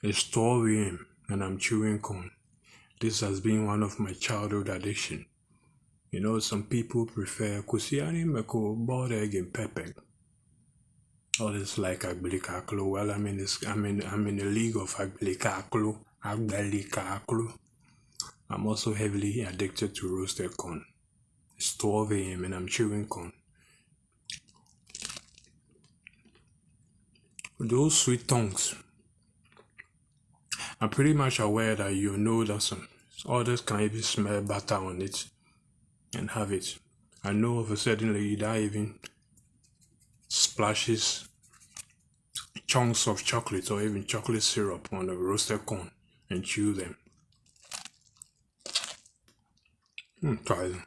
It's 12 a.m. and I'm chewing corn. This has been one of my childhood addiction. You know, some people prefer kusiani meko, boiled egg and pepper. Or it's like agbelikaklo. Well, I'm in a league of agbelikaklo. I'm also heavily addicted to roasted corn. It's 12 a.m. and I'm chewing corn. Those sweet tongues. I'm pretty much aware that you know that some others can even smell butter on it and have it. I know of a certain lady that even splashes chunks of chocolate or even chocolate syrup on the roasted corn and chew them. Try them.